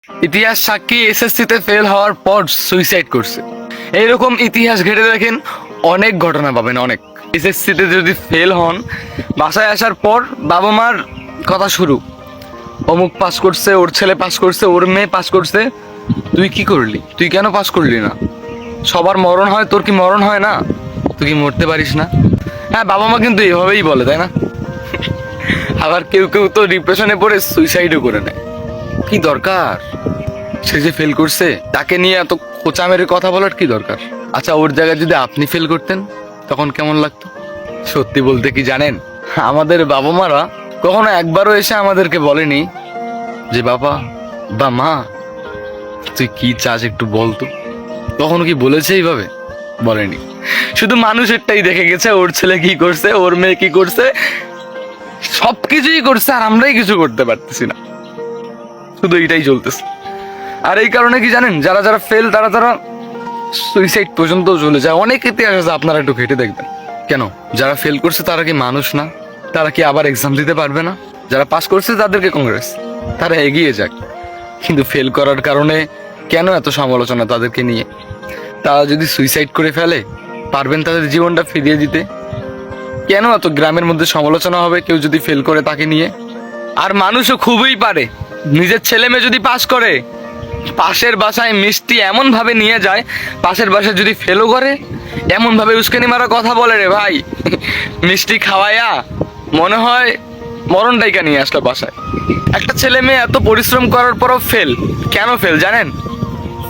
ইতিহাস সাক্ষী এসএসসি তে ফেল হওয়ার পর সুইসাইড করছে। এইরকম ইতিহাস ঘেটে দেখেন, অনেক ঘটনা পাবেন। অনেক এসএসসি তে যদি ফেল হন, বাসায় আসার পর বাবা মার কথা শুরু, অমুক পাস করছে, ওর ছেলে পাস করছে, ওর মেয়ে পাস করছে, তুই কি করলি, তুই কেন পাস করলি না? সবার মরণ হয়, তোর কি মরণ হয় না? তুই কি মরতে পারিস না? হ্যাঁ, বাবা মা কিন্তু এভাবেই বলে, তাই না? আবার কেউ কেউ তো ডিপ্রেশনে পড়ে সুইসাইডও করে নেয়। কি দরকার? সে যে ফেল করছে তাকে নিয়ে এত খোঁচা মেরে কথা বলার কি দরকার? আচ্ছা, ওর জায়গায় যদি আপনি ফেল করতেন তখন কেমন লাগতো? সত্যি বলতে কি জানেন, আমাদের বাবা মারা কখনো একবারও এসে আমাদেরকে বলেনি যে বাবা বা মা তুই কি চাস একটু বলতো। কখনো কি বলেছে এইভাবে? বলেনি। শুধু মানুষেরটাই দেখে গেছে, ওর ছেলে কি করছে, ওর মেয়ে কি করছে, সবকিছুই করছে, আর আমরাই কিছু করতে পারতেছি না। শুধু এইটাই চলতেছে। আর এই কারণে কি জানেন, যারা যারা ফেল তারা সুইসাইড পর্যন্ত চলে যায়। অনেক ইতিহাস আছে, আপনারা একটু ঘেটে দেখবেন। কেন? যারা ফেল করছে তারা কি মানুষ না? তারা কি আবার এক্সাম দিতে পারবে না? যারা পাস করছে তাদেরকে কংগ্রেস, তারা এগিয়ে যাক। কিন্তু ফেল করার কারণে কেন এত সমালোচনা তাদেরকে নিয়ে? তারা যদি সুইসাইড করে ফেলে, পারবেন তাদের জীবনটা ফিরিয়ে দিতে? কেন এত গ্রামের মধ্যে সমালোচনা হবে কেউ যদি ফেল করে তাকে নিয়ে? আর মানুষও খুবই পারে, নিজের ছেলে মেয়ে যদি পাস করে, পাশের বাসায় মিষ্টি এমন ভাবে নিয়ে যায়, পাশের বাসায় যদি ফেলও করে এমন ভাবে উস্কানি মারা কথা বলে, রে ভাই মিষ্টি খাওয়াইয়া মনে হয় মরণ ডাইকা নিয়ে আসলো বাসায়। একটা ছেলে মেয়ে এত পরিশ্রম করার পরও ফেল। কেন ফেল জানেন?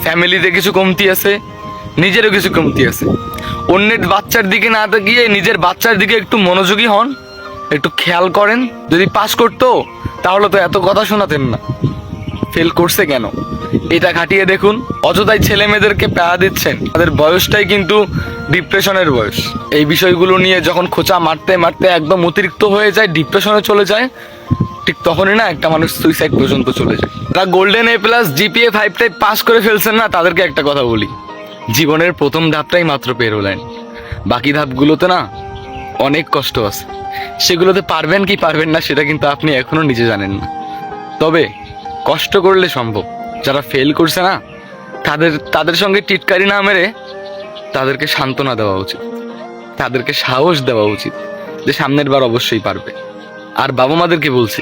ফ্যামিলিতে কিছু কমতি আছে, নিজেরও কিছু কমতি আছে। অন্যের বাচ্চার দিকে না তাকিয়ে নিজের বাচ্চার দিকে একটু মনোযোগী হন, একটু খেয়াল করেন। যদি পাস করতো তাহলে তো এত কথা শোনাতেন না। ফেল করছে কেন এটা খাটিয়ে দেখুন। অযথাই ছেলে মেয়েদেরকে প্যারা দিচ্ছেন, তাদের বয়সটাই কিন্তু ডিপ্রেশনের বয়স। এই বিষয়গুলো নিয়ে যখন খোঁচা মারতে মারতে একদম অতিরিক্ত হয়ে যায়, ডিপ্রেশনে চলে যায়, ঠিক তখনই না একটা মানুষ সুইসাইড পর্যন্ত চলে যায়। তারা গোল্ডেন A+ GPA 5 পাস করে ফেলছেন না, তাদেরকে একটা কথা বলি, জীবনের প্রথম ধাপটাই মাত্র পের হলেন। বাকি ধাপগুলোতে না অনেক কষ্ট আছে, সেগুলোতে পারবেন কি পারবেন না সেটা কিন্তু আপনি এখনো নিজে জানেন না। তবে কষ্ট করলে সম্ভব। যারা ফেল করছে না, তাদের সঙ্গে টিটকারি না মেরে তাদেরকে সান্ত্বনা দেওয়া উচিত, তাদেরকে সাহস দেওয়া উচিত যে সামনের বার অবশ্যই পারবে। আর বাবা মাদেরকে বলছি,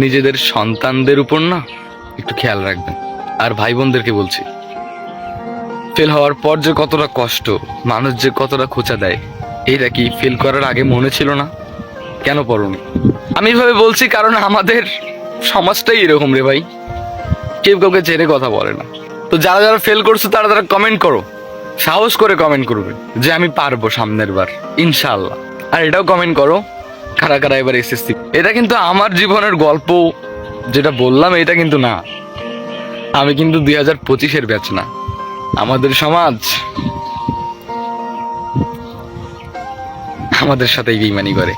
নিজেদের সন্তানদের উপর না একটু খেয়াল রাখবেন। আর ভাই বোনদেরকে বলছি, ফেল হওয়ার পর যে কতটা কষ্ট, মানুষ যে কতটা খোঁচা দেয়, এইটা কি ফেল করার আগে মনে ছিল না? কেন পড়নি? আমি এভাবে বলছি কারণ আমাদের সমাজটাই এরকম রে ভাই, কেউ কাউকে ছেড়ে কথা বলে না। তো যারা যারা ফেল করছো তারা কমেন্ট করো, সাহস করে কমেন্ট করবে যে আমি পারবো সামনের বার ইনশাআল্লাহ। আর এটাও কমেন্ট করো কারা কারা এবার এসএসসি। এটা কিন্তু আমার জীবনের গল্প, যেটা বললাম এটা কিন্তু না, আমি কিন্তু 2025-এর ব্যাচ না। আমাদের সমাজ আমাদের সাথেই বেইমানি করে।